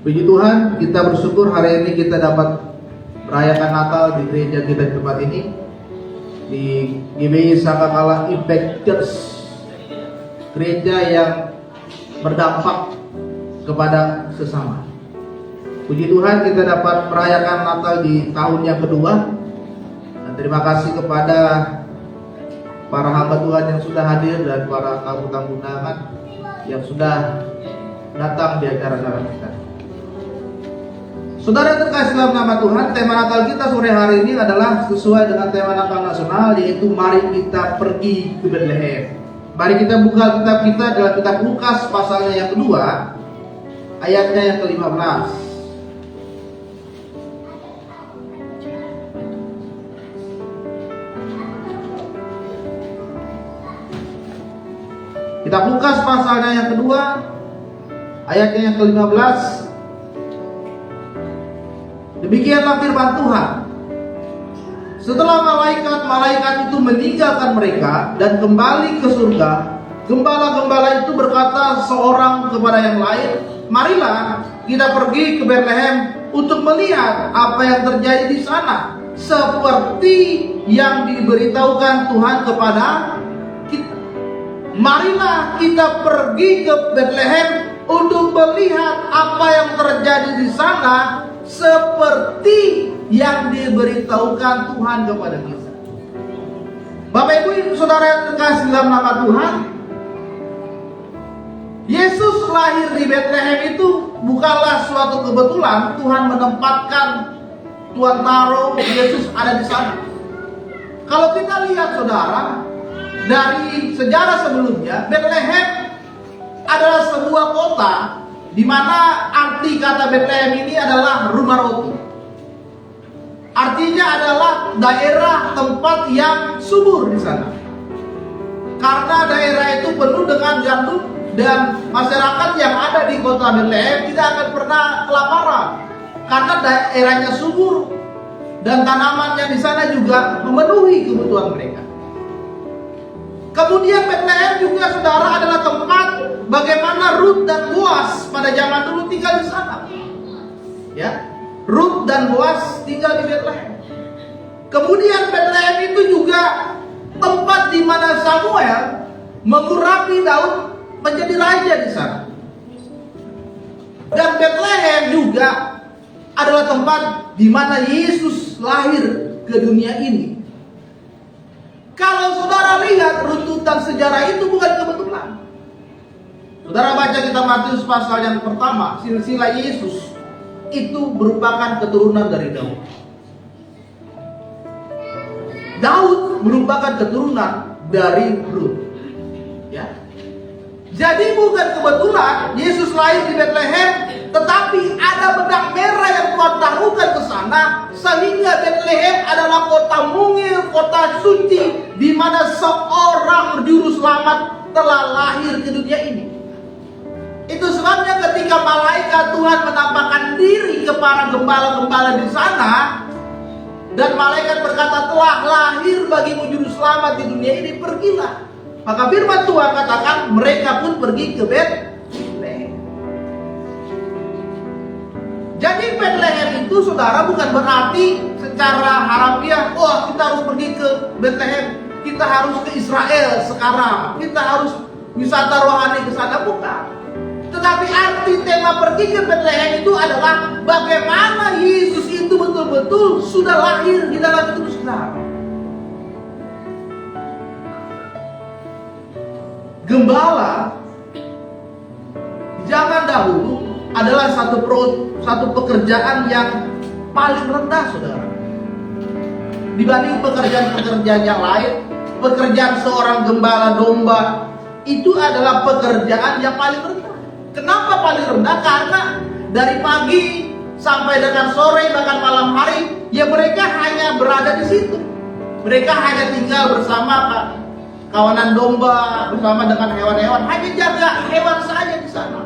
Puji Tuhan, kita bersyukur hari ini kita dapat merayakan Natal di gereja kita di tempat ini, di GBI Sangkakala Impact Church, gereja yang berdampak kepada sesama. Puji Tuhan, kita dapat merayakan Natal di tahun yang kedua. Dan terima kasih kepada para hamba Tuhan yang sudah hadir dan para tamu-tamu undangan yang sudah datang di acara-acara kita. Saudara terkasih dalam nama Tuhan, tema Natal kita sore hari ini adalah sesuai dengan tema Natal nasional, yaitu mari kita pergi ke Bethlehem. Mari kita buka kitab kita dalam kitab Lukas pasalnya yang kedua, ayatnya yang ke-15. Kitab Lukas pasalnya yang kedua, ayatnya yang ke-15. Demikianlah firman Tuhan. Setelah malaikat-malaikat itu meninggalkan mereka dan kembali ke surga, gembala-gembala itu berkata seorang kepada yang lain, marilah kita pergi ke Bethlehem untuk melihat apa yang terjadi di sana, seperti yang diberitahukan Tuhan kepada kita. Marilah kita pergi ke Bethlehem untuk melihat apa yang terjadi di sana, seperti yang diberitahukan Tuhan kepada kita. Bapak Ibu Saudara yang terkasih dalam nama Tuhan, Yesus lahir di Bethlehem itu bukanlah suatu kebetulan. Tuhan menempatkan, Tuhan taruh Yesus ada di sana. Kalau kita lihat saudara, dari sejarah sebelumnya, Bethlehem adalah sebuah kota di mana arti kata Bethlehem ini adalah rumah roti. Artinya adalah daerah tempat yang subur di sana. Karena daerah itu penuh dengan gandum dan masyarakat yang ada di kota Bethlehem tidak akan pernah kelaparan karena daerahnya subur dan tanamannya di sana juga memenuhi kebutuhan mereka. Kemudian Bethlehem juga saudara adalah tempat bagaimana Ruth dan Boas pada zaman dulu tinggal di sana. Ya, Ruth dan Boas tinggal di Bethlehem. Kemudian Bethlehem itu juga tempat di mana Samuel mengurapi Daud menjadi raja di sana. Dan Bethlehem juga adalah tempat di mana Yesus lahir ke dunia ini. Kalau saudara lihat runtutan sejarah itu bukan kebetulan. Saudara baca kitab Matius pasal yang pertama, silsilah Yesus itu merupakan keturunan dari Daud. Daud merupakan keturunan dari Ruth. Ya. Jadi bukan kebetulan Yesus lahir di Bethlehem, tetapi ada benang merah yang Tuhan taruhkan ke sana, sehingga Bethlehem adalah kota mungil, kota suci, di mana seorang juru selamat telah lahir ke dunia ini. Itu sebabnya ketika malaikat Tuhan menampakkan diri ke para gembala-gembala di sana, dan malaikat berkata, telah lahir bagimu juru selamat di dunia ini, pergilah. Maka firman Tuhan katakan mereka pun pergi ke Bethlehem. Jadi Bethlehem itu saudara bukan berarti secara harafiah, oh kita harus pergi ke Bethlehem, kita harus ke Israel sekarang, kita harus wisata rohani ke sana, bukan. Tetapi arti tema pergi ke Bethlehem itu adalah bagaimana Yesus itu betul-betul sudah lahir di dalam hidup saudara. Gembala zaman dahulu adalah satu pekerjaan yang paling rendah saudara. Dibanding pekerjaan-pekerjaan yang lain, pekerjaan seorang gembala domba itu adalah pekerjaan yang paling rendah. Kenapa paling rendah? Karena dari pagi sampai dengan sore bahkan malam hari, ya mereka hanya berada di situ. Mereka hanya tinggal bersama kawanan domba, bersama dengan hewan-hewan, hanya jaga hewan saja di sana.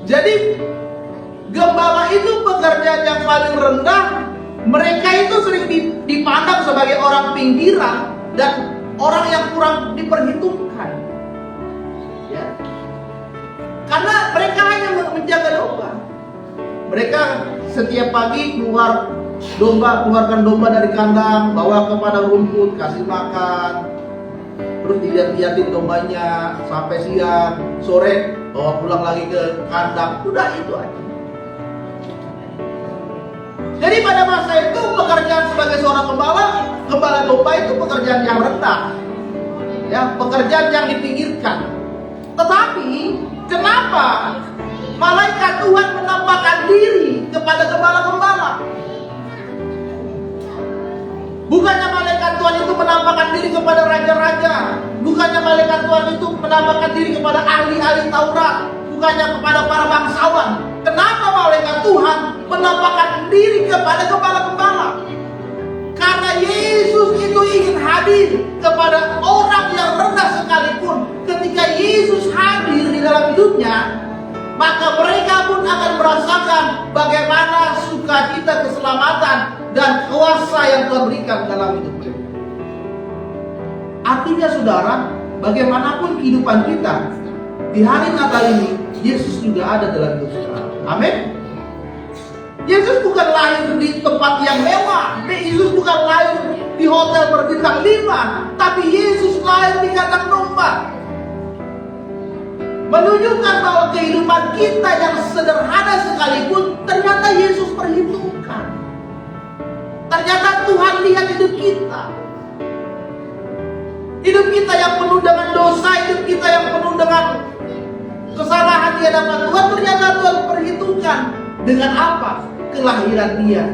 Jadi gembala itu pekerjaan yang paling rendah. Mereka itu sering dipandang sebagai orang pinggiran dan orang yang kurang diperhitungkan. Ya. Karena mereka hanya menjaga domba. Mereka setiap pagi keluarkan domba dari kandang, bawa kepada rumput, kasih makan, terus dilihat-liatin dombanya sampai siang, sore bawa pulang lagi ke kandang. Udah itu aja. Jadi pada masa itu pekerjaan sebagai seorang gembala domba itu pekerjaan yang rendah, ya, pekerjaan yang dipinggirkan. Tetapi kenapa malaikat Tuhan menampakkan diri kepada gembala-gembala? Bukannya malaikat Tuhan itu menampakkan diri kepada raja-raja, bukannya malaikat Tuhan itu menampakkan diri kepada ahli-ahli Taurat, bukannya kepada para bangsawan. Kenapa malaikat Tuhan menampakkan diri kepada gembala-gembala? Karena Yesus itu ingin hadir kepada orang yang rendah sekalipun. Ketika Yesus hadir di dalam hidupnya, maka mereka pun akan merasakan bagaimana sukacita, keselamatan, dan kuasa yang Tuhan berikan dalam hidup mereka. Artinya saudara, bagaimanapun kehidupan kita, di hari Natal ini, Yesus juga ada dalam hidup kita. Amin. Yesus bukan lahir di tempat yang mewah. Yesus bukan lahir di hotel berbintang 5. Tapi Yesus lahir di kandang domba. Menunjukkan bahwa kehidupan kita yang sederhana sekalipun ternyata Yesus perhitungkan. Ternyata Tuhan lihat hidup kita. Hidup kita yang penuh dengan dosa, hidup kita yang penuh dengan kesalahan di hadapan Tuhan, ternyata Tuhan perhitungkan. Dengan apa? Kelahiran dia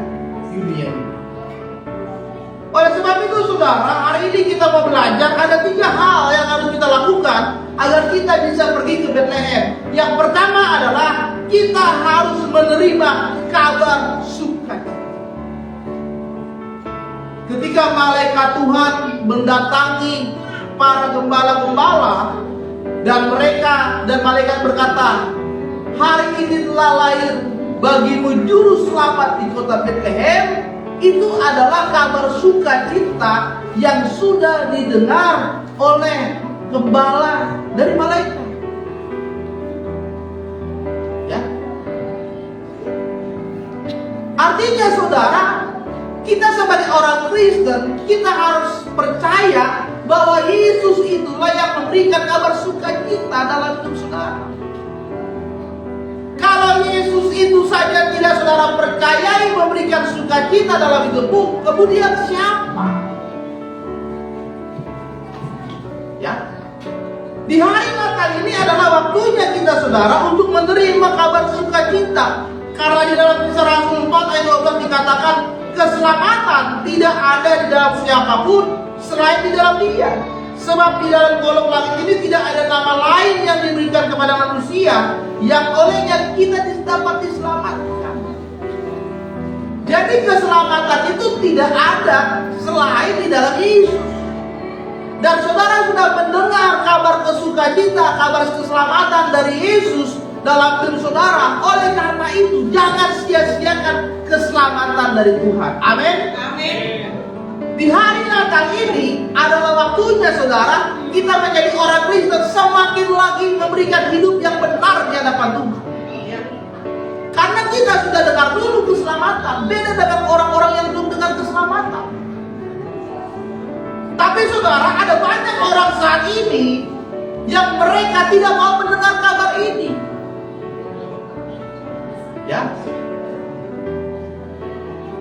di dunia ini. Oleh sebab itu saudara, hari ini kita mau belajar ada 3 hal yang harus kita lakukan agar kita bisa pergi ke Bethlehem. Yang pertama adalah kita harus menerima kabar sukacita. Ketika malaikat Tuhan mendatangi para gembala-gembala dan malaikat berkata, hari ini telah lahir bagimu juru selamat di kota Bethlehem. Itu adalah kabar sukacita yang sudah didengar oleh gembala dari malaikat. Ya. Artinya saudara, kita sebagai orang Kristen, kita harus percaya bahwa Yesus itulah yang memberikan kabar sukacita dalam hidup saudara. Kalau Yesus itu saja tidak saudara percayai memberikan sukacita dalam hidupmu, kemudian siapa? Ya. Di hari Natal ini adalah waktunya kita saudara untuk menerima kabar sukacita. Karena di dalam Kisah Rasul 4 ayat 12 dikatakan, keselamatan tidak ada di dalam siapapun selain di dalam Dia. Sebab di dalam golong langit ini tidak ada nama lain yang diberikan kepada manusia yang olehnya kita dapat diselamatkan. Jadi keselamatan itu tidak ada selain di dalam Yesus. Dan saudara sudah mendengar kabar kesukacita, kabar keselamatan dari Yesus dalam hidup saudara. Oleh karena itu jangan sia-siakan keselamatan dari Tuhan. Amin. Amin. Di hari Natal ini adalah waktunya saudara kita menjadi orang Kristen semakin lagi memberikan hidup yang benar di hadapan Tuhan. Karena kita sudah dengar dulu keselamatan, beda dengan orang-orang yang belum dengar keselamatan. Tapi saudara, ada banyak orang saat ini yang mereka tidak mau mendengar kabar ini. Ya.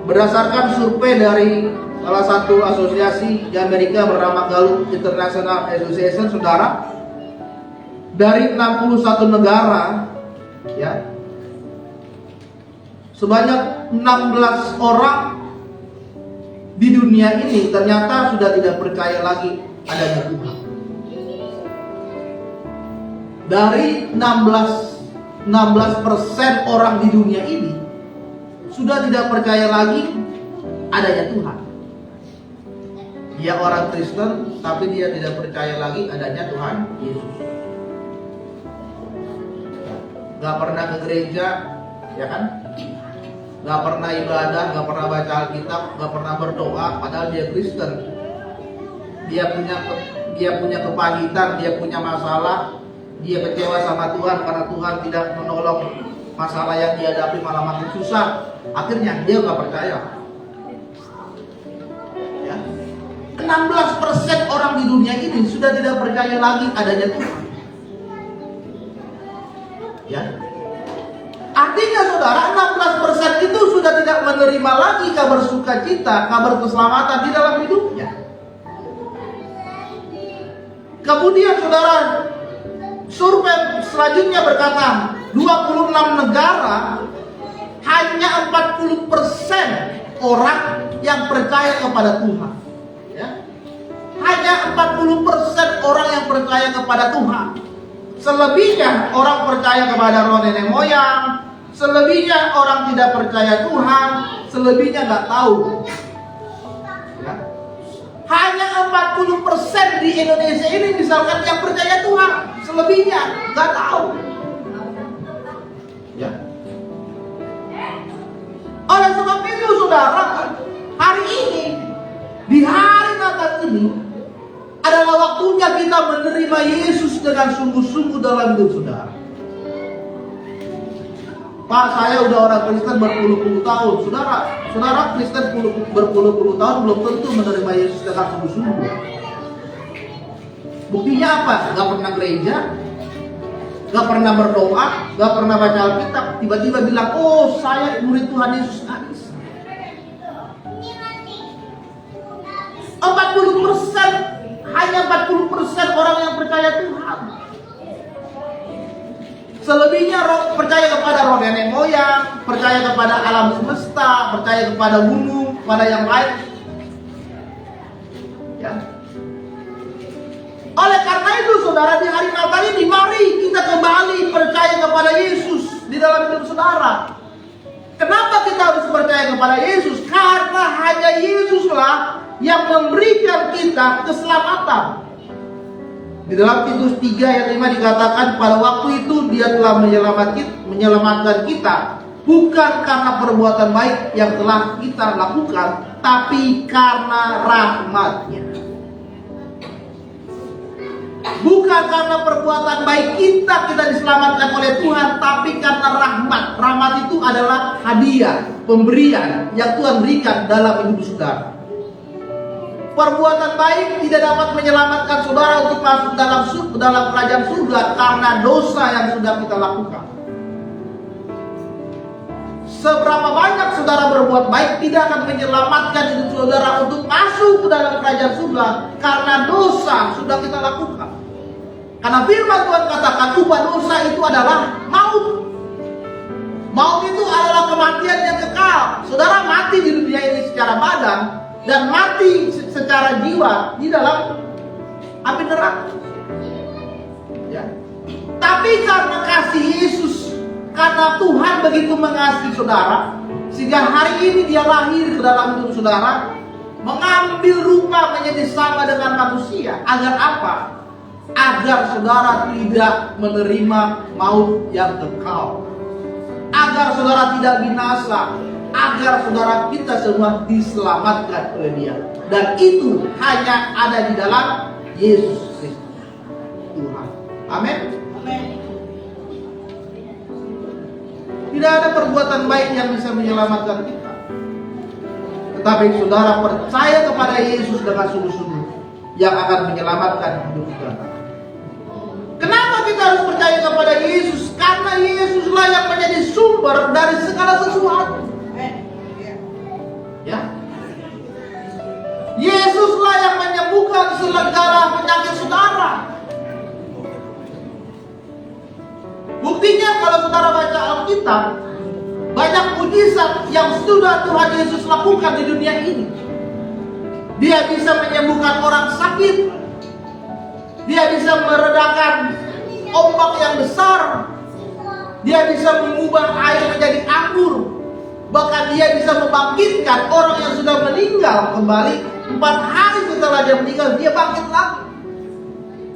Berdasarkan survei dari salah satu asosiasi di Amerika bernama Gallup International Association, saudara, dari 61 negara, ya, sebanyak 16 orang di dunia ini ternyata sudah tidak percaya lagi adanya Tuhan. Dari 16% orang di dunia ini sudah tidak percaya lagi adanya Tuhan. Dia orang Kristen, tapi dia tidak percaya lagi adanya Tuhan Yesus. Gak pernah ke gereja, ya kan? Gak pernah ibadah, gak pernah baca Alkitab, gak pernah berdoa, padahal dia Kristen. Dia punya kepahitan, dia punya masalah, dia kecewa sama Tuhan karena Tuhan tidak menolong masalah yang dihadapi malah makin susah. Akhirnya dia nggak percaya. Ya. 16% orang di dunia ini sudah tidak percaya lagi adanya Tuhan. Ya. Artinya saudara, 16% itu sudah tidak menerima lagi kabar sukacita, kabar keselamatan di dalam hidupnya. Kemudian saudara, survei selanjutnya berkata 26 negara hanya 40% orang yang percaya kepada Tuhan. Ya. Hanya 40% orang yang percaya kepada Tuhan. Selebihnya orang percaya kepada roh nenek moyang, selebihnya orang tidak percaya Tuhan, selebihnya nggak tahu. Ya. Hanya 40% di Indonesia ini misalkan yang percaya Tuhan, selebihnya nggak tahu. Ya. Oleh sebab itu saudara, hari ini, di hari Natal ini adalah waktunya kita menerima Yesus dengan sungguh-sungguh dalam hidup saudara. Pak, saya udah orang Kristen berpuluh-puluh tahun. Saudara Kristen berpuluh-puluh tahun belum tentu menerima Yesus dengan sungguh-sungguh. Buktinya apa? Gak pernah gereja, gak pernah berdoa, gak pernah baca Alkitab. Tiba-tiba bilang, oh saya murid Tuhan Yesus. Gak bisa. 40%, hanya 40% orang yang percaya Tuhan. Selebihnya percaya kepada roh nenek moyang, percaya kepada alam semesta, percaya kepada gunung, kepada yang lain. Ya. Oleh karena itu saudara, di hari Natal ini mari kita kembali percaya kepada Yesus di dalam hidup saudara. Kenapa kita harus percaya kepada Yesus? Karena hanya Yesuslah yang memberikan kita keselamatan. Di dalam Titus 3 ayat 5 dikatakan, pada waktu itu dia telah menyelamatkan kita, bukan karena perbuatan baik yang telah kita lakukan, tapi karena rahmat-Nya. Bukan karena perbuatan baik kita diselamatkan oleh Tuhan, tapi karena rahmat. Rahmat itu adalah hadiah, pemberian yang Tuhan berikan dalam hidup saudara. Perbuatan baik tidak dapat menyelamatkan saudara untuk masuk dalam kerajaan surga karena dosa yang sudah kita lakukan. Seberapa banyak saudara berbuat baik tidak akan menyelamatkan hidup saudara untuk masuk ke dalam kerajaan surga karena dosa sudah kita lakukan. Karena firman Tuhan katakan upah dosa itu adalah maut. Maut itu adalah kematian yang kekal. Saudara mati di dunia ini secara badan dan mati secara jiwa di dalam api neraka. Ya. Tapi karena kasih Yesus, karena Tuhan begitu mengasihi saudara, sehingga hari ini dia lahir ke dalam hidup saudara, mengambil rupa menjadi sama dengan manusia. Agar apa? Agar saudara tidak menerima maut yang kekal, agar saudara tidak binasa, agar saudara kita semua diselamatkan oleh Dia. Dan itu hanya ada di dalam Yesus Kristus Tuhan. Amin. Tidak ada perbuatan baik yang bisa menyelamatkan kita, tetapi saudara percaya kepada Yesus dengan sungguh-sungguh yang akan menyelamatkan hidup saudara. Kenapa kita harus percaya kepada Yesus? Karena Yesuslah yang menjadi sumber dari segala sesuatu. Ya. Yesuslah yang menyembuhkan segala penyakit saudara. Buktinya kalau saudara baca Alkitab, banyak mujizat yang sudah Tuhan Yesus lakukan di dunia ini. Dia bisa menyembuhkan orang sakit. Dia bisa meredakan ombak yang besar. Dia bisa mengubah air menjadi anggur. Bahkan dia bisa membangkitkan orang yang sudah meninggal kembali. 4 hari setelah dia meninggal, dia bangkit lagi.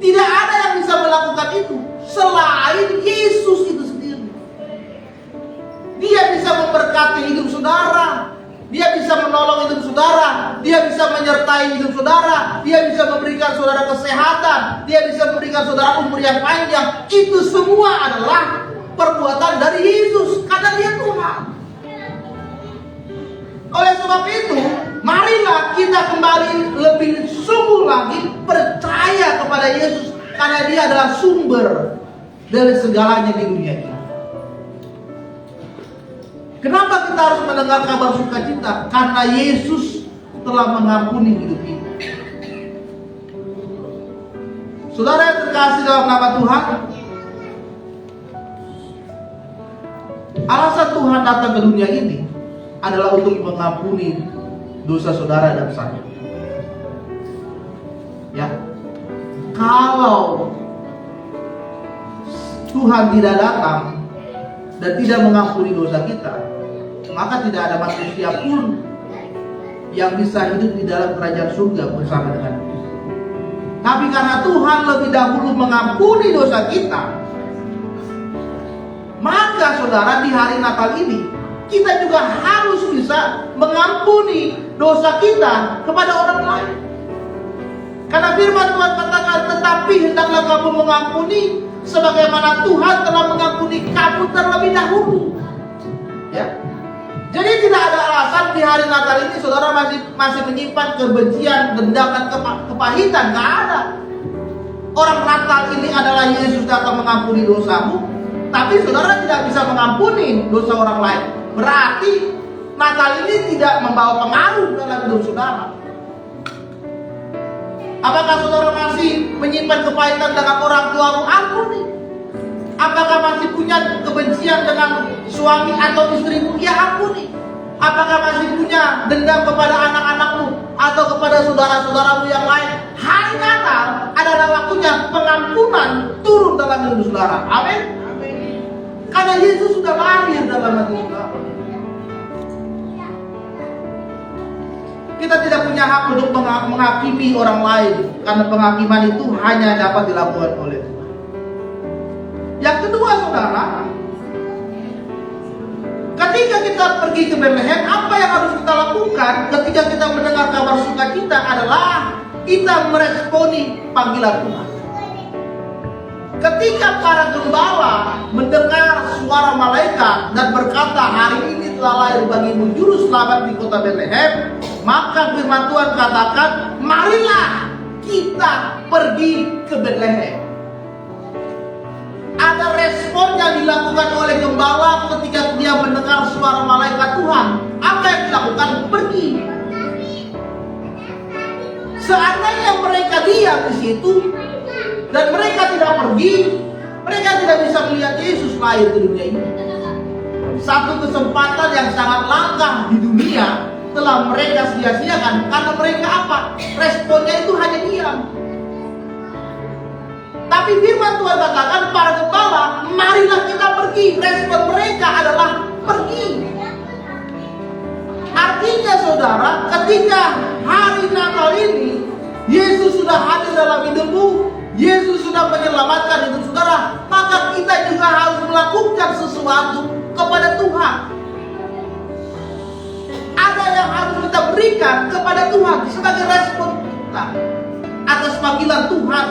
Tidak ada yang bisa melakukan itu selain Yesus itu sendiri. Dia bisa memberkati hidup saudara. Dia bisa menolong hidup saudara. Dia bisa menyertai hidup saudara. Dia bisa memberikan saudara kesehatan. Dia bisa memberikan saudara umur yang panjang. Itu semua adalah perbuatan dari Yesus. sebab itu, marilah kita kembali lebih sungguh lagi percaya kepada Yesus, karena Dia adalah sumber dari segalanya di dunia ini. Kenapa kita harus mendengar kabar sukacita? Karena Yesus telah mengampuni hidup kita. Saudara yang terkasih dalam nama Tuhan, alasan Tuhan datang ke dunia ini adalah untuk mengampuni dosa saudara dan saya. Ya, kalau Tuhan tidak datang dan tidak mengampuni dosa kita, maka tidak ada manusia pun yang bisa hidup di dalam kerajaan surga bersama dengan kita. Tapi karena Tuhan lebih dahulu mengampuni dosa kita, maka saudara, di hari Natal ini kita juga harus bisa mengampuni dosa kita kepada orang lain. Karena firman Tuhan katakan, tetapi hendaklah kamu mengampuni sebagaimana Tuhan telah mengampuni kamu terlebih dahulu. Ya. Jadi tidak ada alasan di hari Natal ini saudara masih menyimpan kebencian, dendam, dan kepahitan. Tidak ada. Orang Natal ini adalah Yesus datang mengampuni dosamu, tapi saudara tidak bisa mengampuni dosa orang lain. Berarti Natal ini tidak membawa pengaruh dalam hidup saudara. Apakah saudara masih menyimpan kepahitan dengan orang tuamu? Ampuni. Apakah masih punya kebencian dengan suami atau istrimu? Ya ampuni. Apakah masih punya dendam kepada anak-anakmu atau kepada saudara-saudaramu yang lain? Hari Natal adalah waktunya pengampunan turun dalam hidup saudara. Amin. Karena Yesus sudah lahir dalam hati saudara. Kita tidak punya hak untuk menghakimi orang lain, karena penghakiman itu hanya dapat dilakukan oleh Tuhan. Yang kedua saudara, ketika kita pergi ke Bethlehem, apa yang harus kita lakukan ketika kita mendengar kabar sukacita adalah kita meresponi panggilan Tuhan. Ketika para gembala mendengar suara malaikat dan berkata, hari ini telah lahir bagimu juru selamat di kota Bethlehem, maka firman Tuhan katakan, marilah kita pergi ke Bethlehem. Ada respon yang dilakukan oleh gembala ketika dia mendengar suara malaikat Tuhan. Apa yang dilakukan? Pergi. Seandainya mereka diam di situ dan mereka tidak pergi, mereka tidak bisa melihat Yesus lahir ke dunia ini. Satu kesempatan yang sangat langka di dunia telah mereka sia-siakan karena mereka apa? Responnya itu hanya diam. Tapi firman Tuhan katakan, para gembala, marilah kita pergi. Respon mereka adalah pergi. Artinya saudara, ketika hari Natal ini Yesus sudah hadir dalam hidupmu, Yesus sudah menyelamatkan hidup saudara, maka kita juga harus melakukan sesuatu kepada Tuhan. Ada yang harus kita berikan kepada Tuhan sebagai respon kita atas panggilan Tuhan,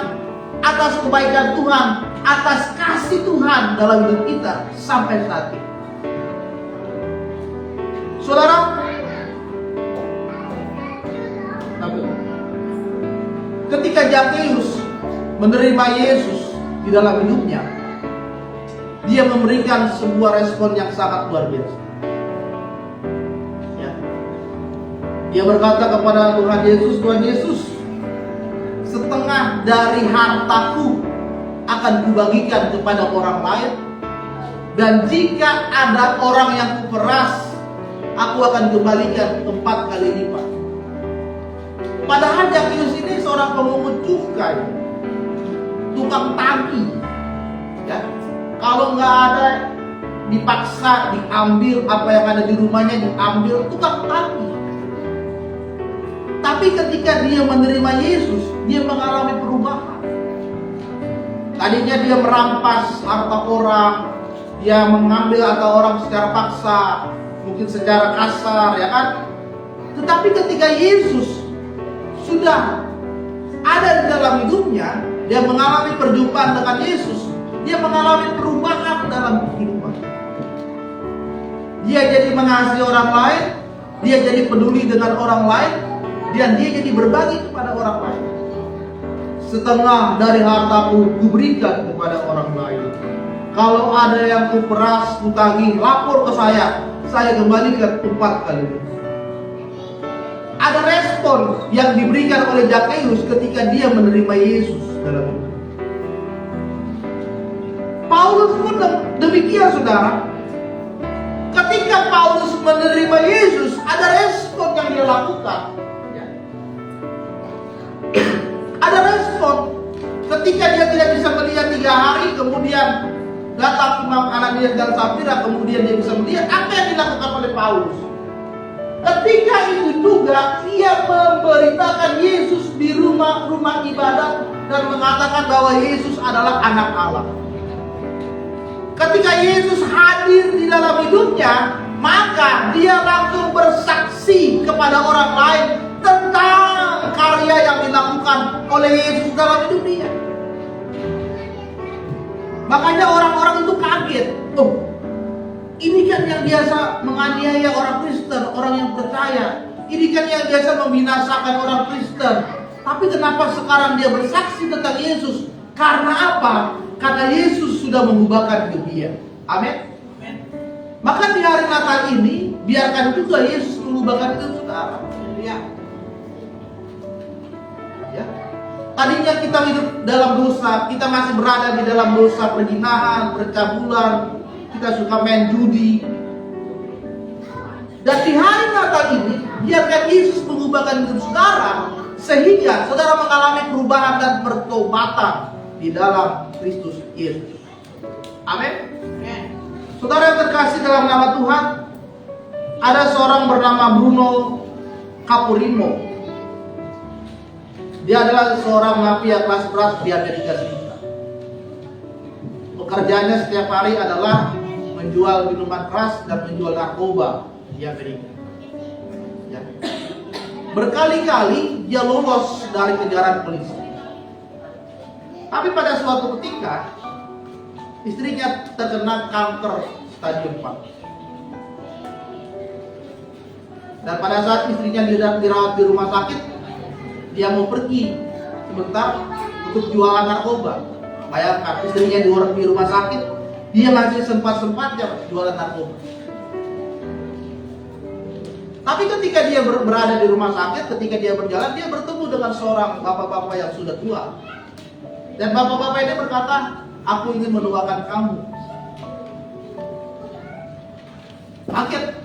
atas kebaikan Tuhan, atas kasih Tuhan dalam hidup kita sampai saat ini. Saudara, ketika Zakheus menerima Yesus di dalam hidupnya, dia memberikan sebuah respon yang sangat luar biasa. Ya. Dia berkata kepada Tuhan Yesus, Tuhan Yesus, setengah dari hartaku akan kubagikan kepada orang lain, dan jika ada orang yang kuperas, aku akan kembalikan 4 kali lipat. Padahal Zakheus ini seorang pemungut cukai, tukang tagih, ya. Kalau nggak ada, dipaksa diambil apa yang ada di rumahnya, diambil, tukang tagih. Tapi ketika dia menerima Yesus, dia mengalami perubahan. Tadinya dia merampas harta orang, dia mengambil harta orang secara paksa, mungkin secara kasar, ya kan? Tetapi ketika Yesus sudah ada di dalam hidupnya, dia mengalami perjumpaan dengan Yesus, dia mengalami perubahan dalam kehidupan. Dia jadi mengasihi orang lain, dia jadi peduli dengan orang lain, dan dia jadi berbagi kepada orang lain. Setengah dari hartaku kuberikan kepada orang lain. Kalau ada yang kuperas, kutagih, lapor ke saya kembalikan 4 kali. Ada respon yang diberikan oleh Zakheus ketika dia menerima Yesus dalam hidup. Paulus pun demikian, saudara. Ketika Paulus menerima Yesus, ada respon yang dia lakukan. Ada respon ketika dia tidak bisa melihat 3 hari, kemudian datang Imam Ananias dan Safira, kemudian dia bisa melihat. Apa yang dilakukan oleh Paulus? Ketika itu juga ia memberitakan Yesus di rumah-rumah ibadat dan mengatakan bahwa Yesus adalah anak Allah. Ketika Yesus hadir di dalam hidupnya, maka dia langsung bersaksi kepada orang lain tentang karya yang dilakukan oleh Yesus dalam hidup dia. Makanya orang-orang itu kaget. Oh, ini kan yang biasa menganiaya orang Kristen, orang yang percaya. Ini kan yang biasa membinasakan orang Kristen. Tapi kenapa sekarang dia bersaksi tentang Yesus? Karena apa? Karena Yesus sudah mengubahkan hidup dia. Amin. Maka di hari Natal ini, biarkan juga Yesus mengubahkan hidup saudara. Ya. Tadinya kita hidup dalam dosa, kita masih berada di dalam dosa, perzinahan, percabulan, kita suka main judi. Dan di hari Natal ini, biarkan Yesus mengubahkan hidup saudara, sehingga saudara mengalami perubahan dan pertobatan di dalam Kristus Yesus. Amin. Saudara yang terkasih dalam nama Tuhan, ada seorang bernama Bruno Capurimo. Dia adalah seorang mafia kelas berat di Amerika Serikat. Pekerjaannya setiap hari adalah menjual minuman keras dan menjual narkoba di Amerika. Ya. Berkali-kali dia lolos dari kejaran polisi. Tapi pada suatu ketika istrinya terkena kanker stadium 4. Dan pada saat istrinya dirawat di rumah sakit, dia mau pergi sebentar untuk jualan narkoba. Bayangkan, istrinya di rumah sakit, dia masih sempat-sempatnya jualan narkoba. Tapi ketika dia berada di rumah sakit, ketika dia berjalan, dia bertemu dengan seorang bapak-bapak yang sudah tua. Dan bapak-bapak ini berkata, aku ingin mendoakan kamu. Kaget.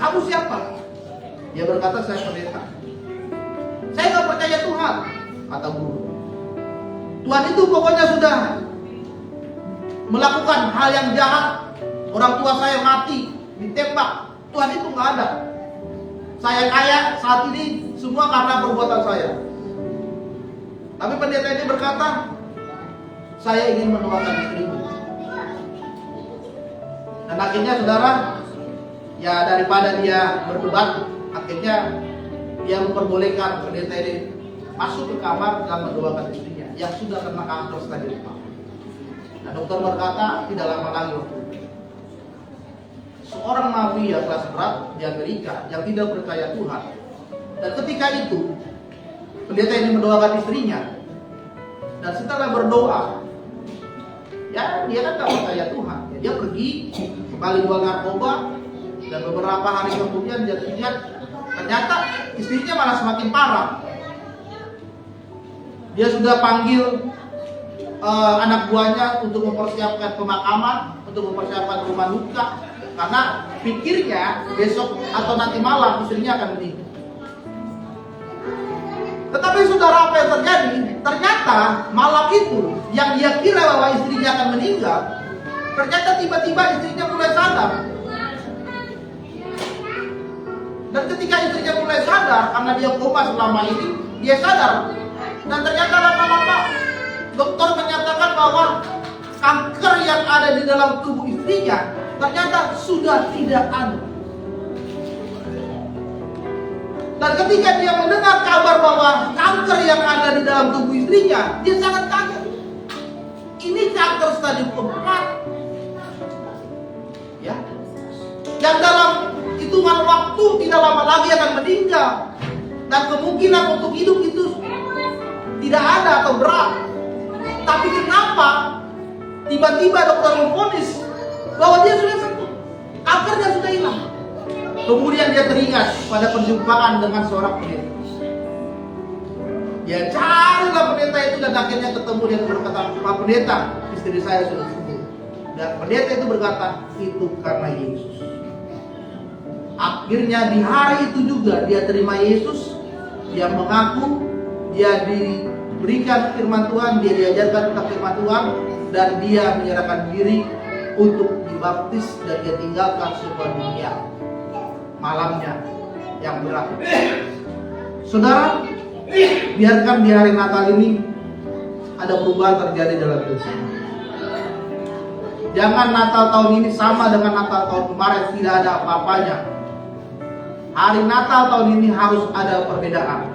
Kamu siapa? Dia berkata, saya pendeta. Saya nggak percaya Tuhan, kata guru. Tuhan itu pokoknya sudah melakukan hal yang jahat. Orang tua saya mati, ditembak. Tuhan itu nggak ada. Saya kaya saat ini semua karena perbuatan saya. Tapi pendeta ini berkata, saya ingin mendoakan istrimu. Dan akhirnya saudara, ya daripada dia berdebat, akhirnya dia memperbolehkan pendeta ini masuk ke kamar dan mendoakan istrinya yang sudah kena kanker stadium 4. Nah, dokter berkata tidak lama lagi waktu itu. Seorang mafia kelas berat di Amerika yang tidak percaya Tuhan. Dan ketika itu pendeta ini mendoakan istrinya. Dan setelah berdoa, ya dia kan tidak percaya Tuhan. Ya, dia pergi kembali jual narkoba. Dan beberapa hari kemudian dia lihat ternyata istrinya malah semakin parah. Dia sudah panggil anak buahnya untuk mempersiapkan pemakaman, untuk mempersiapkan rumah duka, karena pikirnya besok atau nanti malam istrinya akan meninggal. Tetapi saudara, apa yang terjadi? Ternyata malam itu yang dia kira bahwa istrinya akan meninggal, ternyata tiba-tiba istrinya mulai sadar. Dan ketika istrinya mulai sadar, karena dia koma selama ini, dia sadar. Dan ternyata lama-lama dokter menyatakan bahwa kanker yang ada di dalam tubuh istrinya ternyata sudah tidak ada. Dan ketika dia mendengar kabar bahwa kanker yang ada di dalam tubuh istrinya, dia sangat kaget. Ini kanker stadium 4. Ya. Yang dalam hitungan waktu tidak lama lagi akan meninggal. Dan kemungkinan untuk hidup itu tidak ada atau berat. Tapi kenapa tiba-tiba dokter memvonis bahwa dia sudah sembuh, kankernya sudah hilang. Kemudian dia teringat pada perjumpaan dengan seorang pendeta. Dia carilah pendeta itu dan akhirnya ketemu. Dia berkata, Pak Pendeta, istri saya sudah sembuh. Dan pendeta itu berkata, itu karena Yesus. Akhirnya di hari itu juga dia terima Yesus. Dia mengaku, dia diberikan firman Tuhan, dia diajarkan tentang firman Tuhan, dan dia menyerahkan diri untuk dibaptis, dan dia tinggalkan sebuah dunia malamnya yang berat. Saudara, biarkan di hari Natal ini ada perubahan terjadi dalam hidup kita. Jangan Natal tahun ini sama dengan Natal tahun kemarin, tidak ada apa-apanya. Hari Natal tahun ini harus ada perbedaan.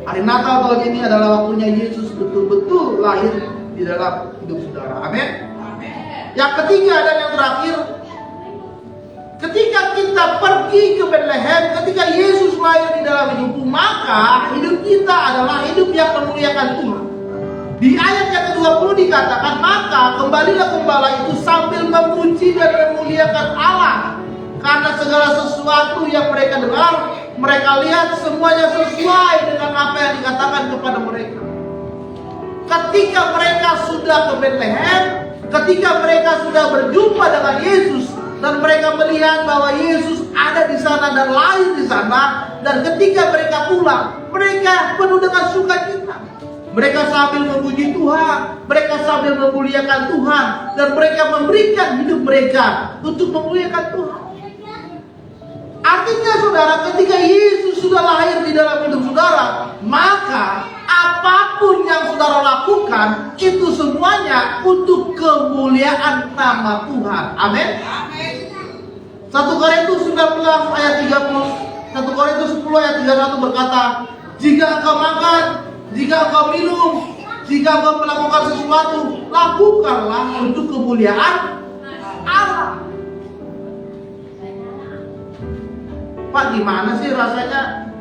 Hari Natal tahun ini adalah waktunya Yesus betul-betul lahir di dalam hidup saudara. Amin. Yang ketiga dan yang terakhir, ketika kita pergi ke Bethlehem, ketika Yesus lahir di dalam hidupku, maka hidup kita adalah hidup yang memuliakan Tuhan. Di ayat yang ke-20 dikatakan, maka kembalilah gembala itu sambil memuji dan memuliakan Allah, karena segala sesuatu yang mereka dengar, mereka lihat, semuanya sesuai dengan apa yang dikatakan kepada mereka. Ketika mereka sudah ke Bethlehem, ketika mereka sudah berjumpa dengan Yesus, dan mereka melihat bahwa Yesus ada di sana dan lahir di sana, dan ketika mereka pulang, mereka penuh dengan sukacita. Mereka sambil memuji Tuhan, mereka sambil memuliakan Tuhan, dan mereka memberikan hidup mereka untuk memuliakan Tuhan. Artinya saudara, ketika Yesus sudah lahir di dalam hidup saudara, maka apapun yang saudara lakukan, itu semuanya untuk kemuliaan nama Tuhan. Amin. 1 Korintus 19 ayat 30, 1 Korintus 10 ayat 31 berkata, jika engkau makan, jika engkau minum, jika engkau melakukan sesuatu, lakukanlah untuk kemuliaan Allah. Pak, gimana sih rasanya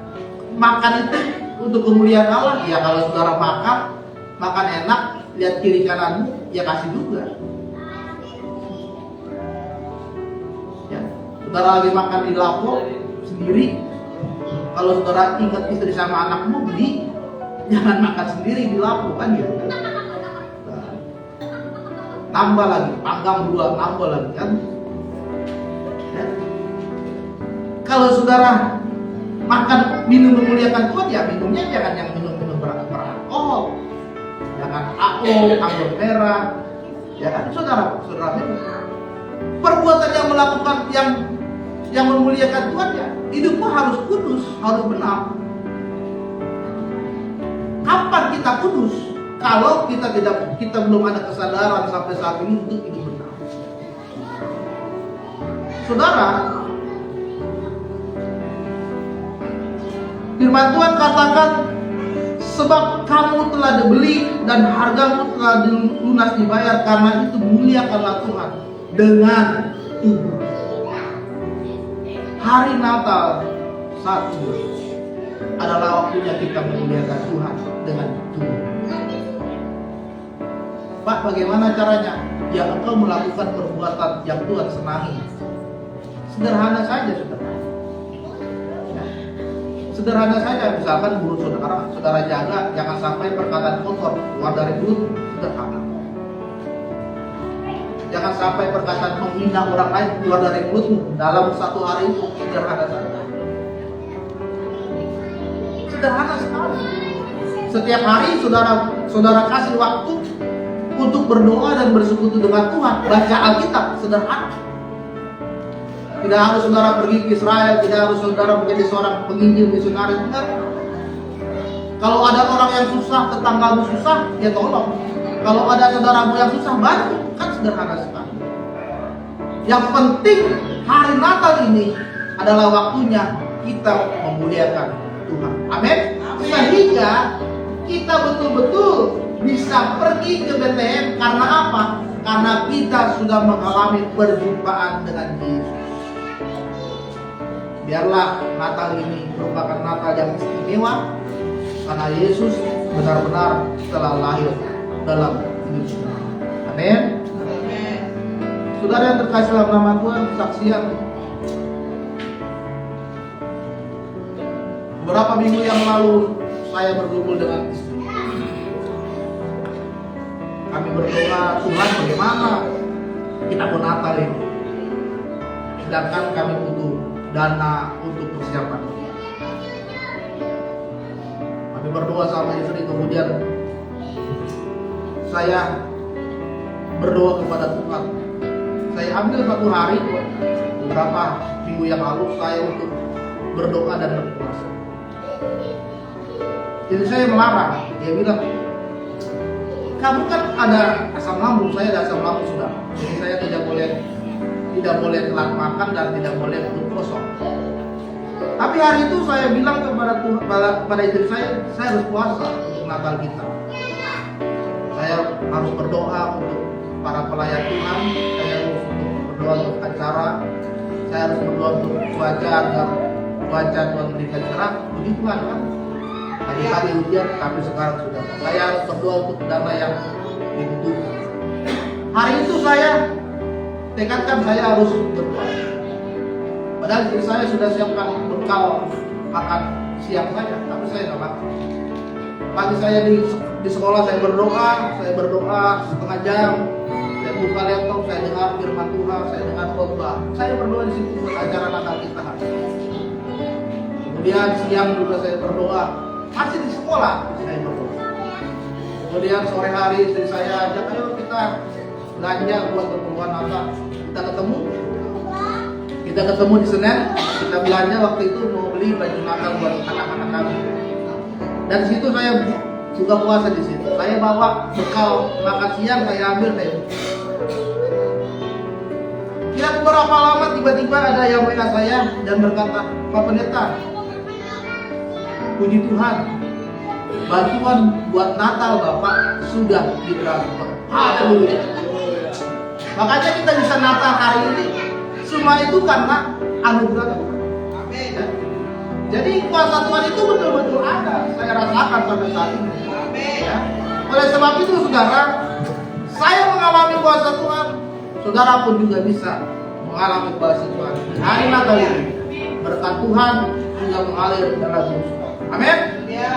makan itu untuk kemuliaan Allah? Ya kalau saudara makan enak, lihat kiri kananmu, ya kasih juga. Ya, saudara lagi makan di lapo sendiri, kalau saudara ingat istri sama anakmu, beli, jangan makan sendiri di lapo, kan ya. Tambah lagi, panggang 2, tambah lagi kan. Ya. Kalau saudara makan, minum memuliakan Tuhan, ya minumnya jangan yang minum beralkohol, jangan anggur merah, ya kan saudara minum. Perbuatan yang melakukan yang memuliakan Tuhan, ya hidupmu harus kudus, harus benar. Kapan kita kudus? Kalau kita belum ada kesadaran sampai saat ini untuk hidup benar. Saudara, firman Tuhan katakan, sebab kamu telah dibeli dan hargamu telah lunas dibayar, karena itu muliakanlah Tuhan dengan tubuh. Hari Natal saat ini adalah waktunya kita memuliakan Tuhan dengan tubuh. Pak, bagaimana caranya? Ya engkau melakukan perbuatan yang Tuhan senangi. Sederhana saja, saudara. Sederhana saja, misalkan mulut saudara jaga, jangan sampai perkataan kotor keluar dari mulut. Sederhana. Jangan sampai perkataan menghina orang lain keluar dari mulutmu dalam satu hari itu. Sederhana saja. Sederhana sekali. Setiap hari saudara kasih waktu untuk berdoa dan bersekutu dengan Tuhan. Baca Alkitab, sederhana. Tidak harus saudara pergi ke Israel, tidak harus saudara menjadi seorang penginjil misionaris. Kalau ada orang yang susah, tetanggamu susah, ya tolong. Kalau ada saudaramu yang susah, bantu. Kan sederhana sekali. Yang penting hari Natal ini adalah waktunya kita memuliakan Tuhan. Amin. Sehingga kita betul-betul bisa pergi ke Bethlehem. Karena apa? Karena kita sudah mengalami perjumpaan dengan Yesus. biarlah Natal ini merupakan Natal yang istimewa karena Yesus benar-benar telah lahir dalam hidup kita. Amin. Saudara yang terkasih dalam nama Tuhan, kesaksian beberapa minggu yang lalu saya bergumul dengan istri. Kami berdoa, Tuhan bagaimana kita Natal ini, sedangkan kami butuh dana untuk persiapan. Kami berdoa sama istri, kemudian saya berdoa kepada Tuhan. Saya ambil satu hari beberapa minggu yang lalu saya untuk berdoa dan berpuasa. Jadi saya melarang, dia bilang, kamu kan ada asam lambung, saya ada asam lambung sudah. Jadi saya tidak boleh telat makan dan tidak boleh perut kosong. Tapi hari itu saya bilang pada istri saya harus puasa untuk Natal kita. Saya harus berdoa untuk para pelayan Tuhan, saya harus berdoa untuk acara, saya harus berdoa untuk cuaca agar cuaca Tuhan berikan cerah. Begitu kan? Tadi hujan, tapi sekarang sudah. Saya harus berdoa untuk dana yang dibutuhkan. Hari itu saya tekadkan saya harus berpuasa. Padahal istri saya sudah siapkan bekal makan siang saja, tapi saya tidak makan. Pagi saya di sekolah saya berdoa setengah jam. Saya buka laptop, saya dengar firman Tuhan, saya dengar khotbah. Saya berdoa di situ buat acara Natal kita. Kemudian siang juga saya berdoa. Masih di sekolah saya berdoa. Kemudian sore hari istri saya ajak, ayo kita belanja buat keperluan Natal. Kita ketemu di Senen. Kita belanja waktu itu mau beli baju Natal buat anak-anak kami. Dan di situ saya juga puasa di situ. Saya bawa bekal makan siang, saya ambil saya. Tidak beberapa lama tiba-tiba ada yang WA saya dan berkata, Pak Pendeta, puji Tuhan, bantuan buat Natal Bapak sudah ditransfer. Haleluya. Makanya kita bisa Natal hari ini. Semua itu karena anugerah Tuhan. Amin. Ya. Jadi kuasa Tuhan itu betul-betul ada. Saya rasakan pada saat ini. Amin. Ya. Oleh sebab itu saudara, saya mengalami kuasa Tuhan. Saudara pun juga bisa mengalami kuasa Tuhan. Hari Natal ini berkat Tuhan juga mengalir dalam hidup. Amin. Ya.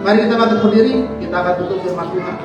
Mari kita bangkit berdiri, kita akan tutup firman Tuhan.